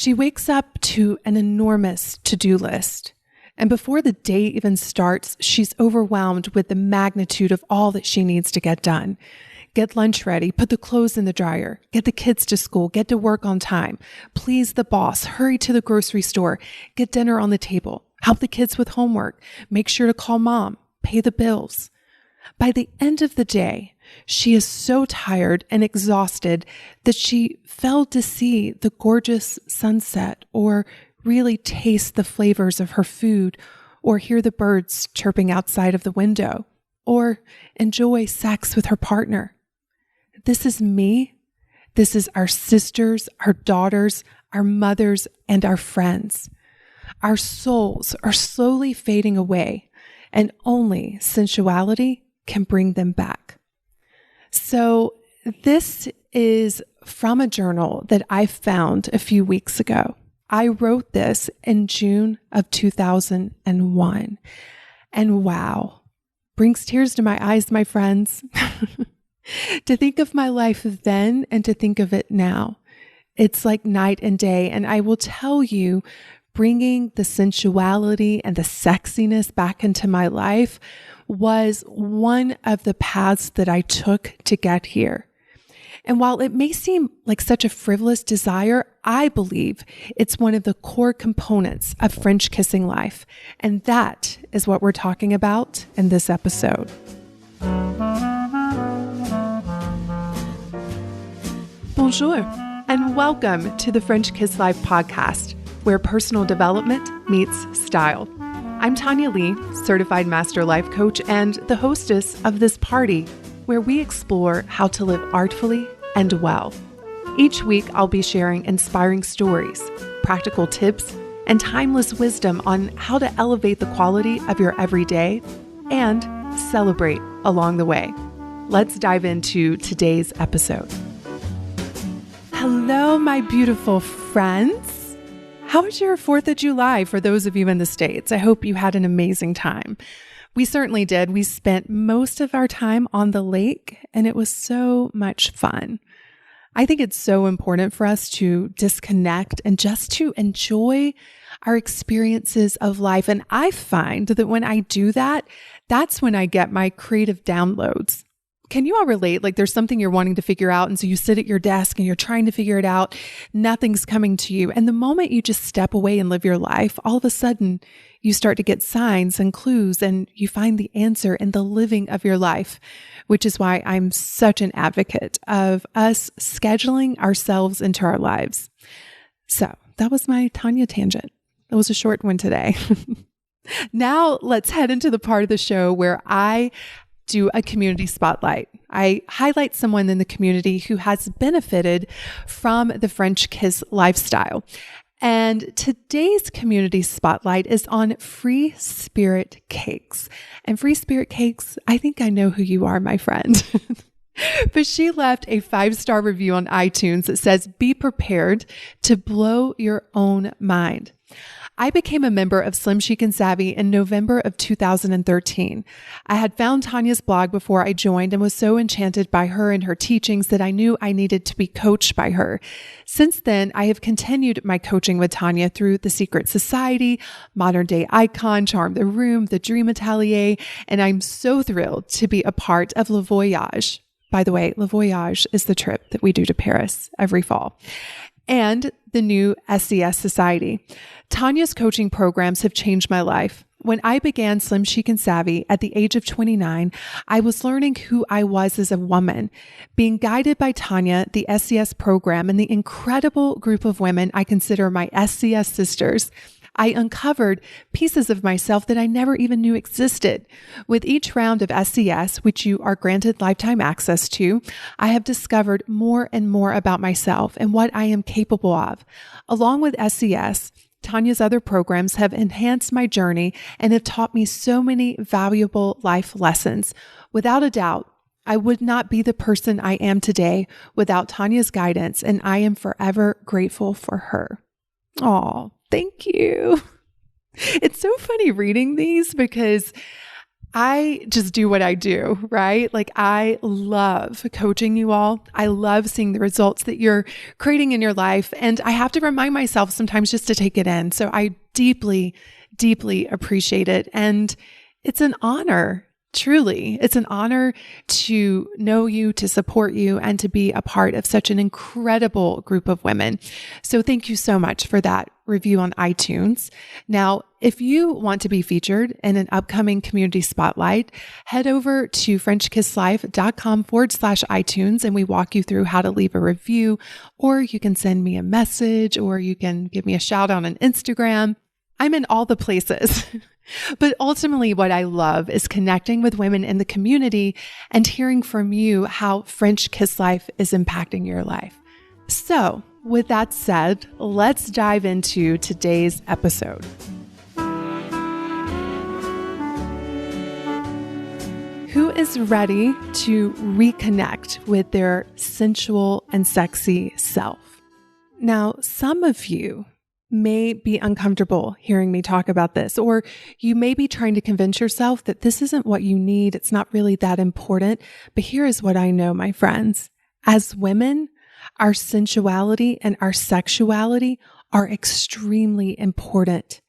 She wakes up to an enormous to-do list. And before the day even starts, she's overwhelmed with the magnitude of all that she needs to get done. Get lunch ready, put the clothes in the dryer, get the kids to school, get to work on time, please the boss, hurry to the grocery store, get dinner on the table, help the kids with homework, make sure to call mom, pay the bills. By the end of the day, she is so tired and exhausted that she failed to see the gorgeous sunset or really taste the flavors of her food or hear the birds chirping outside of the window or enjoy sex with her partner. This is me. This is our sisters, our daughters, our mothers, and our friends. Our souls are slowly fading away, and only sensuality can bring them back. So this is from a journal that I found a few weeks ago. I wrote this in June of 2001. And wow, brings tears to my eyes, my friends. To think of my life then and to think of it now. It's like night and day. And I will tell you, bringing the sensuality and the sexiness back into my life was one of the paths that I took to get here. And while it may seem like such a frivolous desire, I believe it's one of the core components of French kissing life. And that is what we're talking about in this episode. Bonjour, and welcome to the French Kiss Life podcast, where personal development meets style. I'm Tanya Lee, certified master life coach and the hostess of this party, where we explore how to live artfully and well. Each week, I'll be sharing inspiring stories, practical tips, and timeless wisdom on how to elevate the quality of your everyday and celebrate along the way. Let's dive into today's episode. Hello, my beautiful friends. How was your 4th of July for those of you in the States? I hope you had an amazing time. We certainly did. We spent most of our time on the lake, and it was so much fun. I think it's so important for us to disconnect and just to enjoy our experiences of life. And I find that when I do that, that's when I get my creative downloads. Can you all relate? Like there's something you're wanting to figure out. And so you sit at your desk and you're trying to figure it out. Nothing's coming to you. And the moment you just step away and live your life, all of a sudden you start to get signs and clues and you find the answer in the living of your life, which is why I'm such an advocate of us scheduling ourselves into our lives. So that was my Tanya tangent. It was a short one today. Now let's head into the part of the show where I do a community spotlight. I highlight someone in the community who has benefited from the French kiss lifestyle. And today's community spotlight is on Free Spirit Cakes. And Free Spirit Cakes, I think I know who you are, my friend. But she left a 5-star review on iTunes that says, "Be prepared to blow your own mind." I became a member of Slim Chic and Savvy in November of 2013. I had found Tanya's blog before I joined and was so enchanted by her and her teachings that I knew I needed to be coached by her. Since then, I have continued my coaching with Tanya through The Secret Society, Modern Day Icon, Charm the Room, The Dream Atelier, and I'm so thrilled to be a part of Le Voyage. By the way, Le Voyage is the trip that we do to Paris every fall. And the new SES Society. Tanya's coaching programs have changed my life. When I began Slim Chic and Savvy at the age of 29, I was learning who I was as a woman. Being guided by Tanya, the SES program, and the incredible group of women I consider my SCS sisters, I uncovered pieces of myself that I never even knew existed. With each round of SCS, which you are granted lifetime access to, I have discovered more and more about myself and what I am capable of. Along with SCS, Tanya's other programs have enhanced my journey and have taught me so many valuable life lessons. Without a doubt, I would not be the person I am today without Tanya's guidance, and I am forever grateful for her. Aw, thank you. It's so funny reading these because I just do what I do, right? Like I love coaching you all. I love seeing the results that you're creating in your life. And I have to remind myself sometimes just to take it in. So I deeply, deeply appreciate it. And it's an honor. Truly, it's an honor to know you, to support you, and to be a part of such an incredible group of women. So thank you so much for that review on iTunes. Now, if you want to be featured in an upcoming community spotlight, head over to FrenchKissLife.com/iTunes and we walk you through how to leave a review, or you can send me a message, or you can give me a shout out on Instagram. I'm in all the places. But ultimately, what I love is connecting with women in the community and hearing from you how French Kiss Life is impacting your life. So, with that said, let's dive into today's episode. Who is ready to reconnect with their sensual and sexy self? Now, some of you may be uncomfortable hearing me talk about this, or you may be trying to convince yourself that this isn't what you need. It's not really that important. But here is what I know, my friends. As women, our sensuality and our sexuality are extremely important.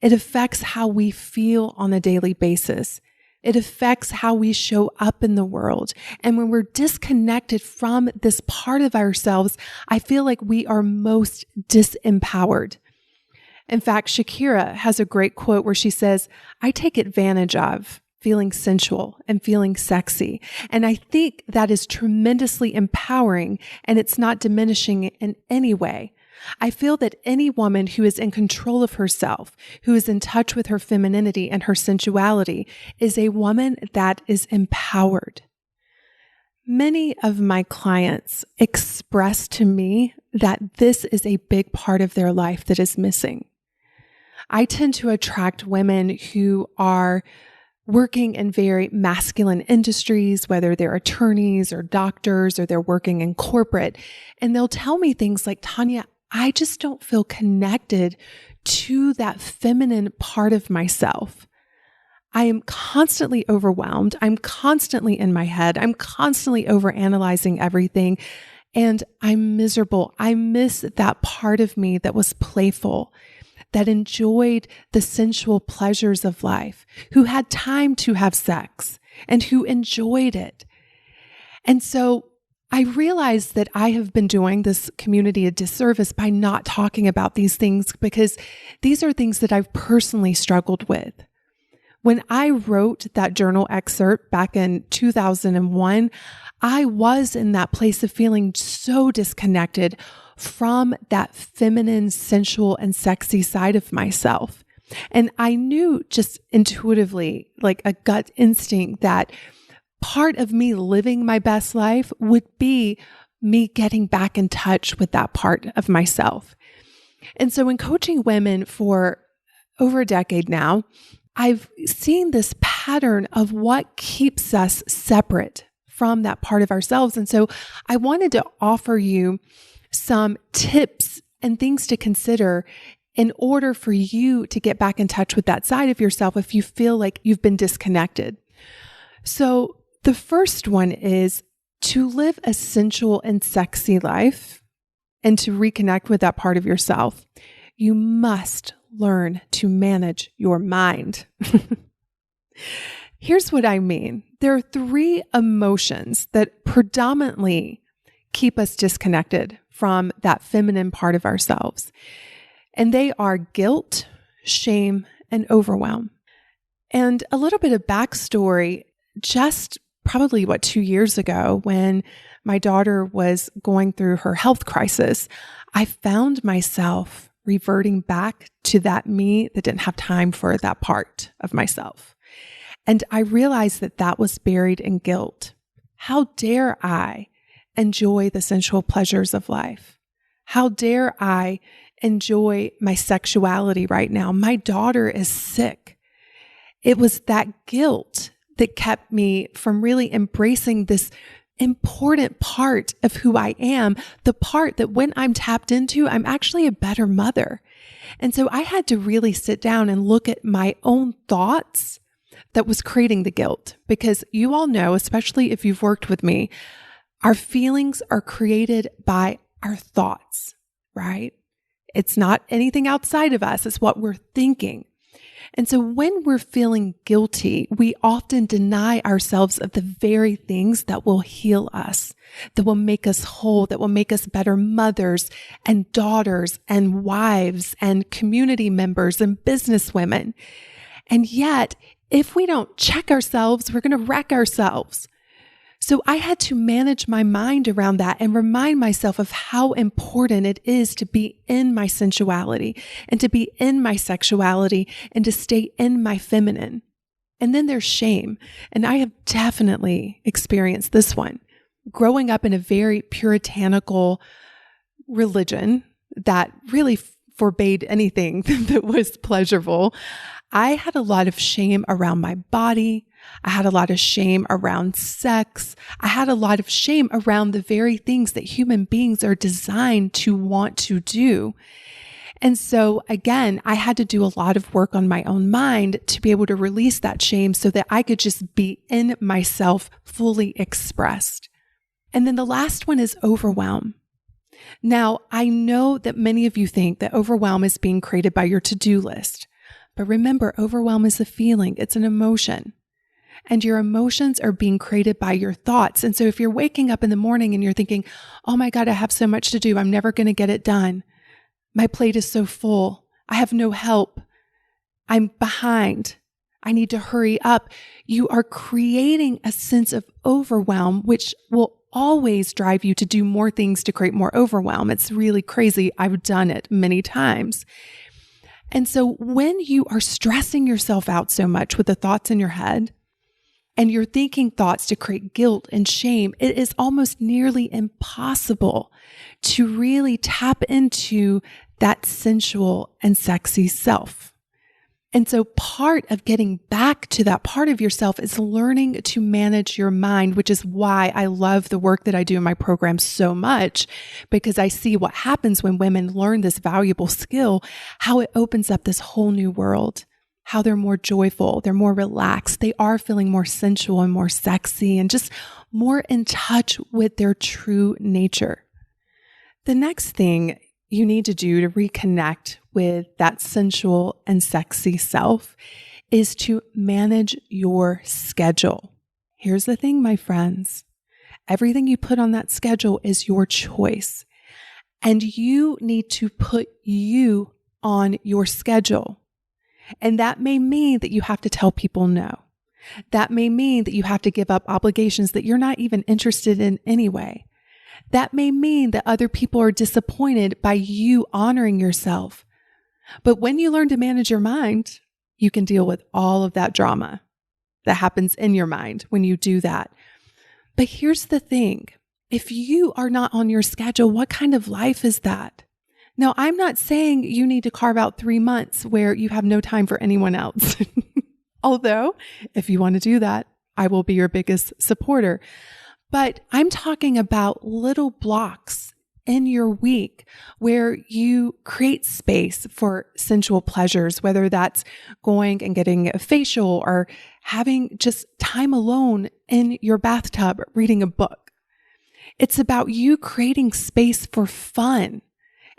It affects how we feel on a daily basis. It affects how we show up in the world. And when we're disconnected from this part of ourselves, I feel like we are most disempowered. In fact, Shakira has a great quote where she says, "I take advantage of feeling sensual and feeling sexy." And I think that is tremendously empowering, and it's not diminishing in any way. I feel that any woman who is in control of herself, who is in touch with her femininity and her sensuality, is a woman that is empowered. Many of my clients express to me that this is a big part of their life that is missing. I tend to attract women who are working in very masculine industries, whether they're attorneys or doctors or they're working in corporate, and they'll tell me things like, "Tanya, I just don't feel connected to that feminine part of myself. I am constantly overwhelmed. I'm constantly in my head. I'm constantly overanalyzing everything, and I'm miserable. I miss that part of me that was playful, that enjoyed the sensual pleasures of life, who had time to have sex, and who enjoyed it." And so I realized that I have been doing this community a disservice by not talking about these things, because these are things that I've personally struggled with. When I wrote that journal excerpt back in 2001, I was in that place of feeling so disconnected from that feminine, sensual, and sexy side of myself. And I knew just intuitively, like a gut instinct, that part of me living my best life would be me getting back in touch with that part of myself. And so in coaching women for over a decade now, I've seen this pattern of what keeps us separate from that part of ourselves. And so I wanted to offer you some tips and things to consider in order for you to get back in touch with that side of yourself if you feel like you've been disconnected. So the first one is to live a sensual and sexy life and to reconnect with that part of yourself. You must learn to manage your mind. Here's what I mean. There are 3 emotions that predominantly keep us disconnected from that feminine part of ourselves. And they are guilt, shame, and overwhelm. And a little bit of backstory, just probably 2 years ago, when my daughter was going through her health crisis, I found myself reverting back to that me that didn't have time for that part of myself. And I realized that that was buried in guilt. How dare I enjoy the sensual pleasures of life? How dare I enjoy my sexuality right now? My daughter is sick. It was that guilt that kept me from really embracing this important part of who I am, the part that when I'm tapped into, I'm actually a better mother. And so I had to really sit down and look at my own thoughts, that was creating the guilt, because you all know, especially if you've worked with me, our feelings are created by our thoughts, right? It's not anything outside of us. It's what we're thinking. And so when we're feeling guilty, we often deny ourselves of the very things that will heal us, that will make us whole, that will make us better mothers and daughters and wives and community members and businesswomen. And yet, if we don't check ourselves, we're going to wreck ourselves. So I had to manage my mind around that and remind myself of how important it is to be in my sensuality and to be in my sexuality and to stay in my feminine. And then there's shame. And I have definitely experienced this one. Growing up in a very puritanical religion that really forbade anything that was pleasurable, I had a lot of shame around my body. I had a lot of shame around sex. I had a lot of shame around the very things that human beings are designed to want to do. And so again, I had to do a lot of work on my own mind to be able to release that shame so that I could just be in myself fully expressed. And then the last one is overwhelm. Now, I know that many of you think that overwhelm is being created by your to-do list. But remember, overwhelm is a feeling. It's an emotion. And your emotions are being created by your thoughts. And so if you're waking up in the morning and you're thinking, oh my God, I have so much to do. I'm never going to get it done. My plate is so full. I have no help. I'm behind. I need to hurry up. You are creating a sense of overwhelm, which will always drive you to do more things to create more overwhelm. It's really crazy. I've done it many times. And so when you are stressing yourself out so much with the thoughts in your head, and you're thinking thoughts to create guilt and shame, it is almost nearly impossible to really tap into that sensual and sexy self. And so part of getting back to that part of yourself is learning to manage your mind, which is why I love the work that I do in my program so much, because I see what happens when women learn this valuable skill, how it opens up this whole new world, how they're more joyful, they're more relaxed, they are feeling more sensual and more sexy and just more in touch with their true nature. The next thing you need to do to reconnect with that sensual and sexy self is to manage your schedule. Here's the thing, my friends. Everything you put on that schedule is your choice. And you need to put you on your schedule. And that may mean that you have to tell people no. That may mean that you have to give up obligations that you're not even interested in anyway. That may mean that other people are disappointed by you honoring yourself. But when you learn to manage your mind, you can deal with all of that drama that happens in your mind when you do that. But here's the thing. If you are not on your schedule, what kind of life is that? Now, I'm not saying you need to carve out 3 months where you have no time for anyone else. Although, if you want to do that, I will be your biggest supporter. But I'm talking about little blocks in your week where you create space for sensual pleasures, whether that's going and getting a facial or having just time alone in your bathtub, reading a book. It's about you creating space for fun.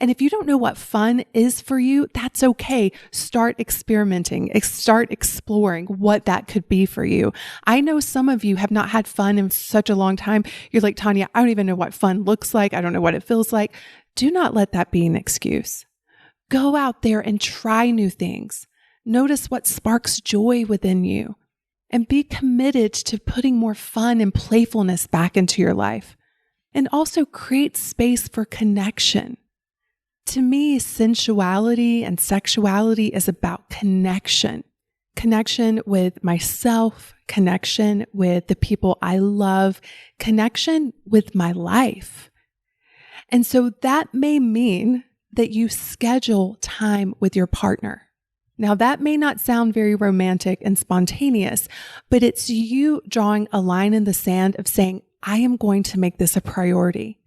And if you don't know what fun is for you, that's okay. Start experimenting, start exploring what that could be for you. I know some of you have not had fun in such a long time. You're like, Tanya, I don't even know what fun looks like. I don't know what it feels like. Do not let that be an excuse. Go out there and try new things. Notice what sparks joy within you and be committed to putting more fun and playfulness back into your life. And also create space for connection. To me, sensuality and sexuality is about connection. Connection with myself, connection with the people I love, connection with my life. And so that may mean that you schedule time with your partner. Now, that may not sound very romantic and spontaneous, but it's you drawing a line in the sand of saying, I am going to make this a priority.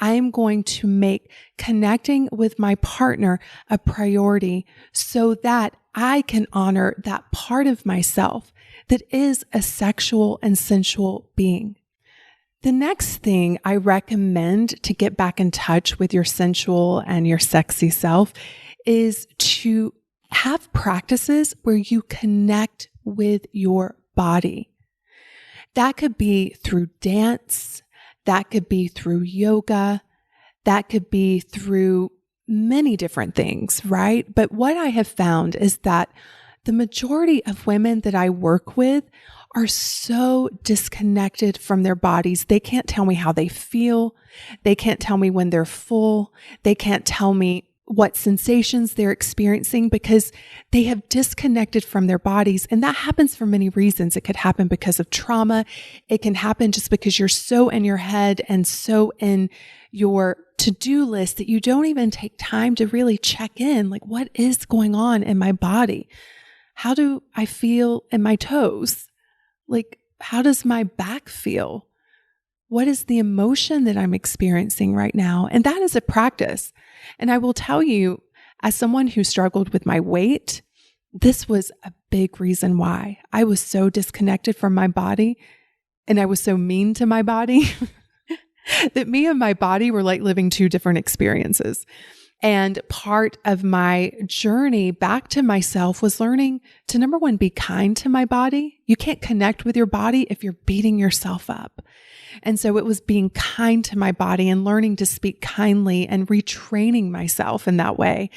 I'm going to make connecting with my partner a priority so that I can honor that part of myself that is a sexual and sensual being. The next thing I recommend to get back in touch with your sensual and your sexy self is to have practices where you connect with your body. That could be through dance. That could be through yoga. That could be through many different things, right? But what I have found is that the majority of women that I work with are so disconnected from their bodies. They can't tell me how they feel. They can't tell me when they're full. They can't tell me what sensations they're experiencing because they have disconnected from their bodies. And that happens for many reasons. It could happen because of trauma. It can happen just because you're so in your head and so in your to-do list that you don't even take time to really check in. Like, what is going on in my body? How do I feel in my toes? Like, how does my back feel? What is the emotion that I'm experiencing right now? And that is a practice. And I will tell you, as someone who struggled with my weight, this was a big reason why I was so disconnected from my body and I was so mean to my body that me and my body were like living two different experiences. And part of my journey back to myself was learning to, number one, be kind to my body. You can't connect with your body if you're beating yourself up. And so it was being kind to my body and learning to speak kindly and retraining myself in that way.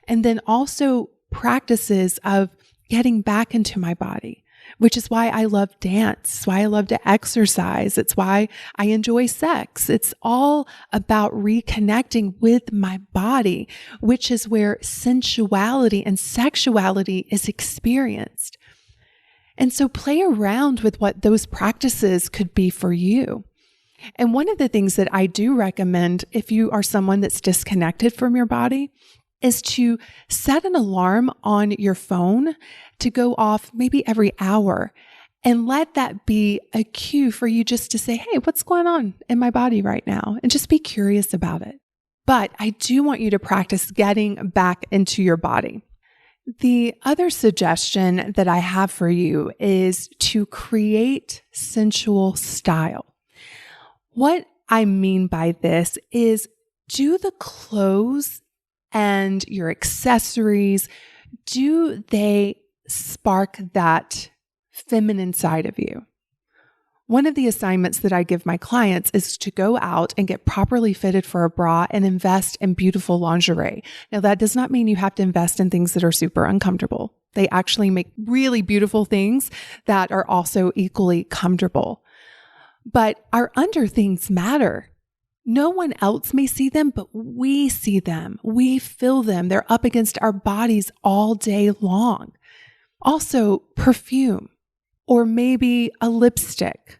And then also practices of getting back into my body, which is why I love dance. It's why I love to exercise. It's why I enjoy sex. It's all about reconnecting with my body, which is where sensuality and sexuality is experienced. And so play around with what those practices could be for you. And one of the things that I do recommend if you are someone that's disconnected from your body is to set an alarm on your phone to go off maybe every hour and let that be a cue for you just to say, hey, what's going on in my body right now? And just be curious about it. But I do want you to practice getting back into your body. The other suggestion that I have for you is to create sensual style. What I mean by this is, do the clothes and your accessories, do they spark that feminine side of you? One of the assignments that I give my clients is to go out and get properly fitted for a bra and invest in beautiful lingerie. Now, that does not mean you have to invest in things that are super uncomfortable. They actually make really beautiful things that are also equally comfortable. But our under things matter. No one else may see them, but we see them. We feel them. They're up against our bodies all day long. Also, perfume, or maybe a lipstick,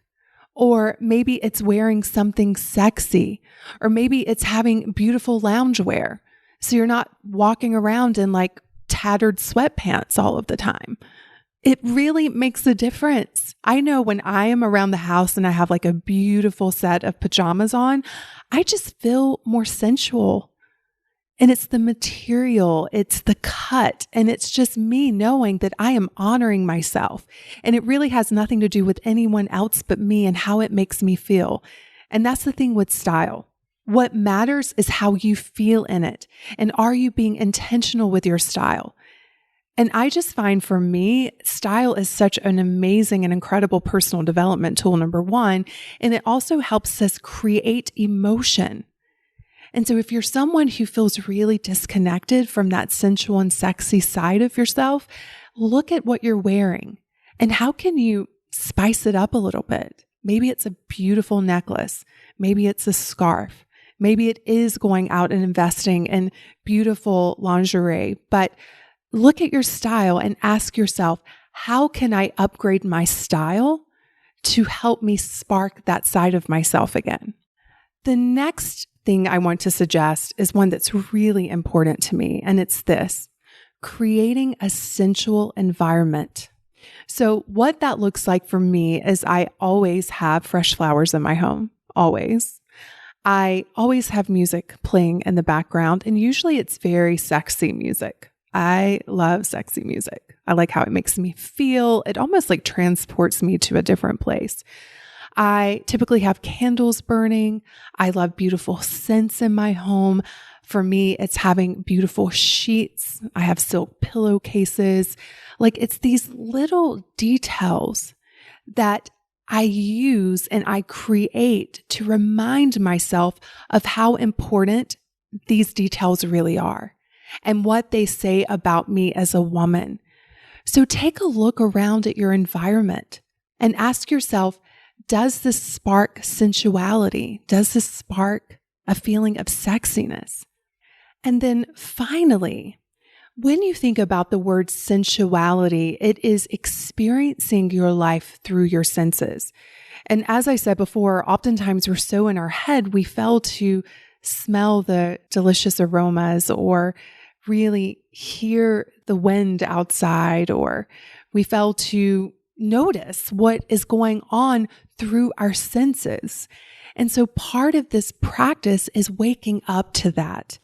or maybe it's wearing something sexy, or maybe it's having beautiful loungewear. So you're not walking around in like tattered sweatpants all of the time. It really makes a difference. I know when I am around the house and I have like a beautiful set of pajamas on, I just feel more sensual. And it's the material, it's the cut, and it's just me knowing that I am honoring myself. And it really has nothing to do with anyone else but me and how it makes me feel. And that's the thing with style. What matters is how you feel in it. And are you being intentional with your style? And I just find for me, style is such an amazing and incredible personal development tool, number one. And it also helps us create emotion. And so if you're someone who feels really disconnected from that sensual and sexy side of yourself, look at what you're wearing and how can you spice it up a little bit? Maybe it's a beautiful necklace. Maybe it's a scarf. Maybe it is going out and investing in beautiful lingerie, but look at your style and ask yourself, how can I upgrade my style to help me spark that side of myself again? The next thing I want to suggest is one that's really important to me, and it's this: creating a sensual environment. So what that looks like for me is I always have fresh flowers in my home, always. I always have music playing in the background, and usually it's very sexy music. I love sexy music. I like how it makes me feel. It almost like transports me to a different place. I typically have candles burning. I love beautiful scents in my home. For me, it's having beautiful sheets. I have silk pillowcases. Like, it's these little details that I use and I create to remind myself of how important these details really are and what they say about me as a woman. So take a look around at your environment and ask yourself, does this spark sensuality? Does this spark a feeling of sexiness? And then finally, when you think about the word sensuality, it is experiencing your life through your senses. And as I said before, oftentimes we're so in our head, we fail to smell the delicious aromas or really hear the wind outside, or we fail to notice what is going on through our senses. And so part of this practice is waking up to that.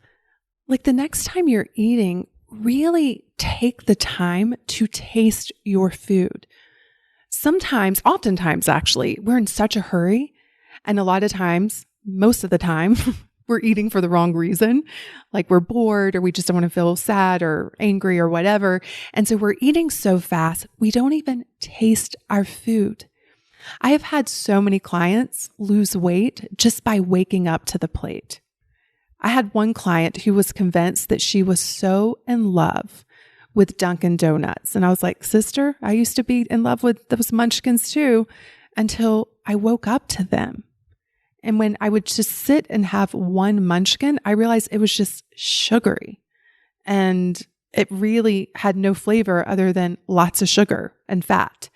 Like the next time you're eating, really take the time to taste your food. Oftentimes actually, we're in such a hurry. And a lot of times, most of the time, we're eating for the wrong reason. Like we're bored or we just don't want to feel sad or angry or whatever. And so we're eating so fast, we don't even taste our food. I have had so many clients lose weight just by waking up to the plate. I had one client who was convinced that she was so in love with Dunkin' Donuts. And I was like, sister, I used to be in love with those munchkins too, until I woke up to them. And when I would just sit and have one munchkin, I realized it was just sugary. And it really had no flavor other than lots of sugar and fat.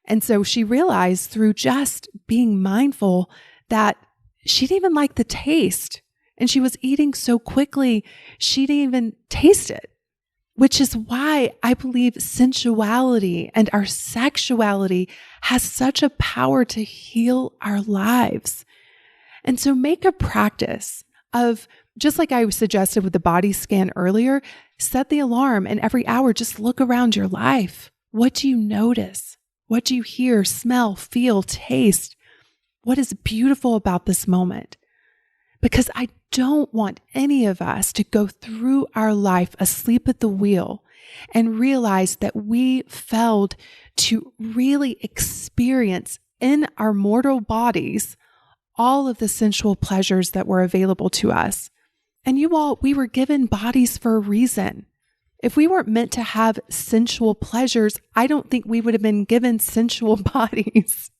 And so she realized through just being mindful that she didn't even like the taste. And she was eating so quickly, she didn't even taste it, which is why I believe sensuality and our sexuality has such a power to heal our lives. And so make a practice of, just like I suggested with the body scan earlier, set the alarm and every hour, just look around your life. What do you notice? What do you hear, smell, feel, taste? What is beautiful about this moment? Because I don't want any of us to go through our life asleep at the wheel and realize that we failed to really experience in our mortal bodies all of the sensual pleasures that were available to us. And we were given bodies for a reason. If we weren't meant to have sensual pleasures, I don't think we would have been given sensual bodies.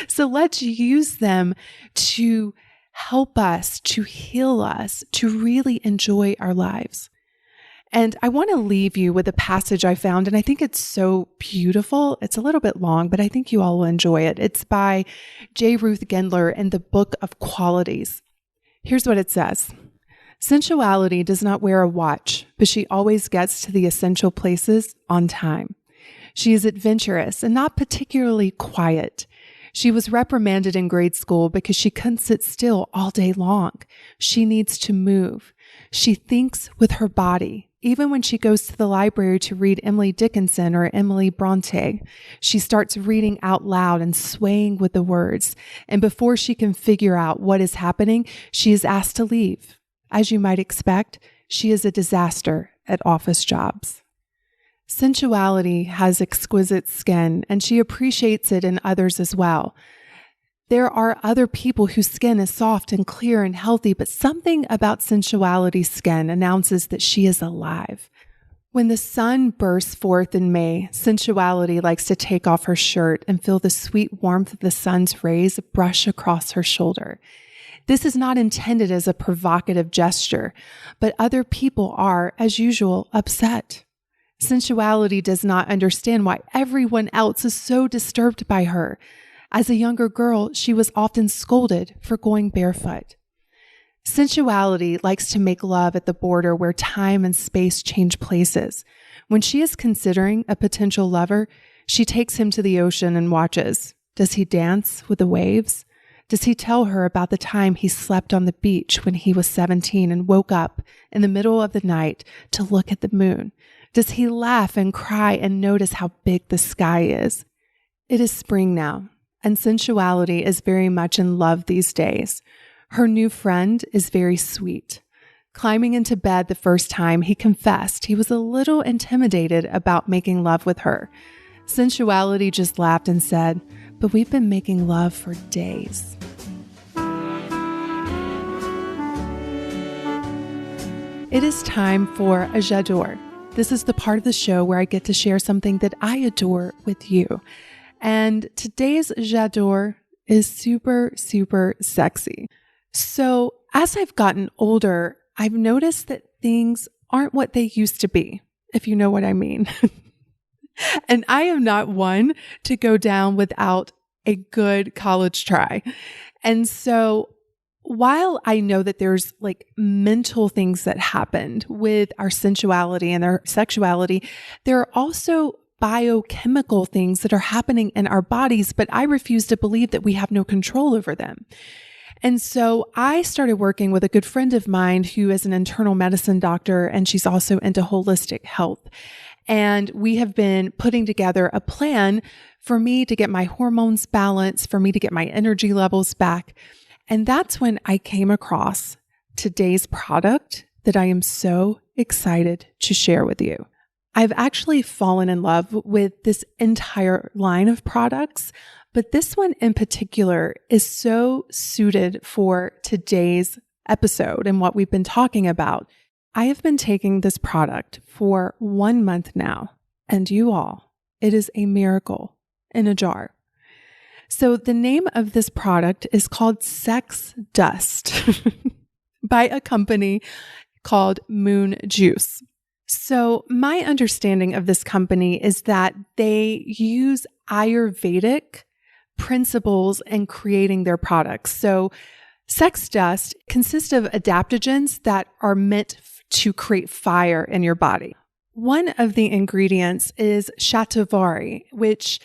So let's use them to help us, to heal us, to really enjoy our lives. And I want to leave you with a passage I found, and I think it's so beautiful. It's a little bit long, but I think you all will enjoy it. It's by J. Ruth Gendler in the Book of Qualities. Here's what it says. Sensuality does not wear a watch, but she always gets to the essential places on time. She is adventurous and not particularly quiet. She was reprimanded in grade school because she couldn't sit still all day long. She needs to move. She thinks with her body. Even when she goes to the library to read Emily Dickinson or Emily Bronte, she starts reading out loud and swaying with the words. And before she can figure out what is happening, she is asked to leave. As you might expect, she is a disaster at office jobs. Sensuality has exquisite skin, and she appreciates it in others as well. There are other people whose skin is soft and clear and healthy, but something about sensuality's skin announces that she is alive. When the sun bursts forth in May, sensuality likes to take off her shirt and feel the sweet warmth of the sun's rays brush across her shoulder. This is not intended as a provocative gesture, but other people are, as usual, upset. Sensuality does not understand why everyone else is so disturbed by her. As a younger girl, she was often scolded for going barefoot. Sensuality likes to make love at the border where time and space change places. When she is considering a potential lover, she takes him to the ocean and watches. Does he dance with the waves? Does he tell her about the time he slept on the beach when he was 17 and woke up in the middle of the night to look at the moon? Does he laugh and cry and notice how big the sky is? It is spring now, and Sensuality is very much in love these days. Her new friend is very sweet. Climbing into bed the first time, he confessed he was a little intimidated about making love with her. Sensuality just laughed and said, "But we've been making love for days." It is time for a Jadore. This is the part of the show where I get to share something that I adore with you. And today's Jadore is super, super sexy. So as I've gotten older, I've noticed that things aren't what they used to be, if you know what I mean. And I am not one to go down without a good college try. And so while I know that there's like mental things that happened with our sensuality and our sexuality, there are also biochemical things that are happening in our bodies, but I refuse to believe that we have no control over them. And so I started working with a good friend of mine who is an internal medicine doctor, and she's also into holistic health. And we have been putting together a plan for me to get my hormones balanced, for me to get my energy levels back. And that's when I came across today's product that I am so excited to share with you. I've actually fallen in love with this entire line of products, but this one in particular is so suited for today's episode and what we've been talking about. I have been taking this product for 1 month now, and you all, it is a miracle in a jar. So the name of this product is called Sex Dust by a company called Moon Juice. So my understanding of this company is that they use Ayurvedic principles in creating their products. So Sex Dust consists of adaptogens that are meant to create fire in your body. One of the ingredients is Jadore, which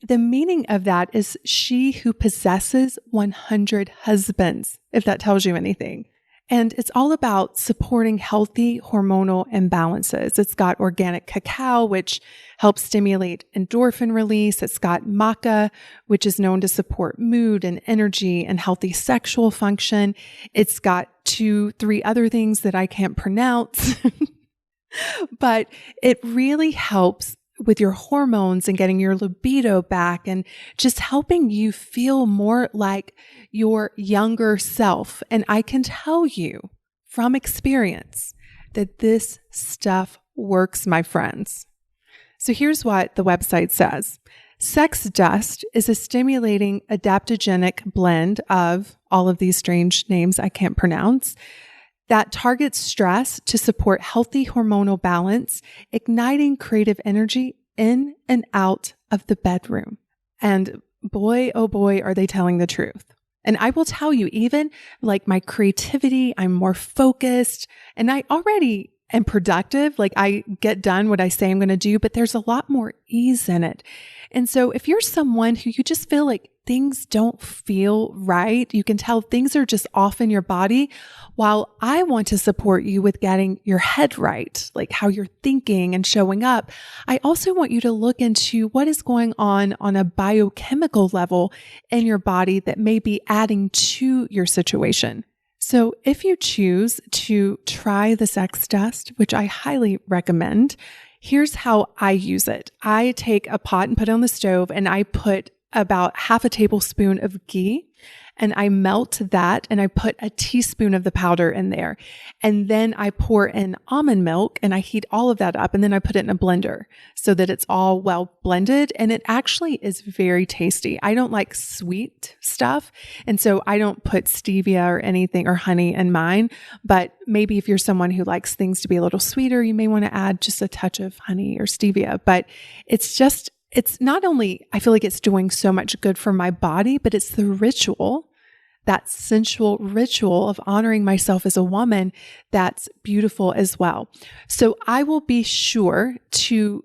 the meaning of that is she who possesses 100 husbands, if that tells you anything. And it's all about supporting healthy hormonal imbalances. It's got organic cacao, which helps stimulate endorphin release. It's got maca, which is known to support mood and energy and healthy sexual function. It's got 2-3 other things that I can't pronounce, but it really helps with your hormones and getting your libido back and just helping you feel more like your younger self. And I can tell you from experience that this stuff works, my friends. So here's what the website says. Sex Dust is a stimulating adaptogenic blend of all of these strange names I can't pronounce that targets stress to support healthy hormonal balance, igniting creative energy in and out of the bedroom. And boy, oh boy, are they telling the truth. And I will tell you, even like my creativity, I'm more focused and I already am productive. Like I get done what I say I'm going to do, but there's a lot more ease in it. And so if you're someone who you just feel like things don't feel right, you can tell things are just off in your body, while I want to support you with getting your head right, like how you're thinking and showing up, I also want you to look into what is going on a biochemical level in your body that may be adding to your situation. So if you choose to try the Sex Dust, which I highly recommend, here's how I use it. I take a pot and put it on the stove and I put about half a tablespoon of ghee and I melt that and I put a teaspoon of the powder in there. And then I pour in almond milk and I heat all of that up and then I put it in a blender so that it's all well blended. And it actually is very tasty. I don't like sweet stuff. And so I don't put stevia or anything or honey in mine. But maybe if you're someone who likes things to be a little sweeter, you may want to add just a touch of honey or stevia. But it's not only, I feel like it's doing so much good for my body, but it's the ritual, that sensual ritual of honoring myself as a woman that's beautiful as well. So I will be sure to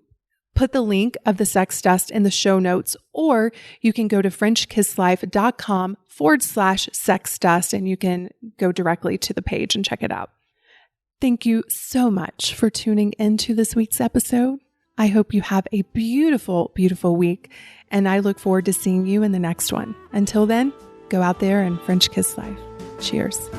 put the link of the sex dust in the show notes, or you can go to FrenchKissLife.com/sex dust and you can go directly to the page and check it out. Thank you so much for tuning into this week's episode. I hope you have a beautiful, beautiful week, and I look forward to seeing you in the next one. Until then, go out there and French kiss life. Cheers.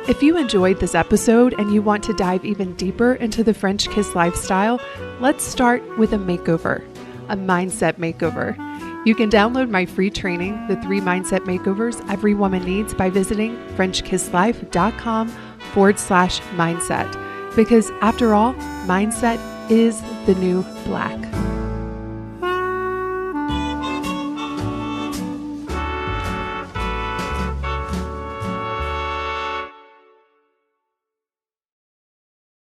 If you enjoyed this episode and you want to dive even deeper into the French kiss lifestyle, let's start with a makeover, a mindset makeover. You can download my free training, The 3 Mindset Makeovers Every Woman Needs, by visiting FrenchKissLife.com/mindset. Because after all, mindset is the new black.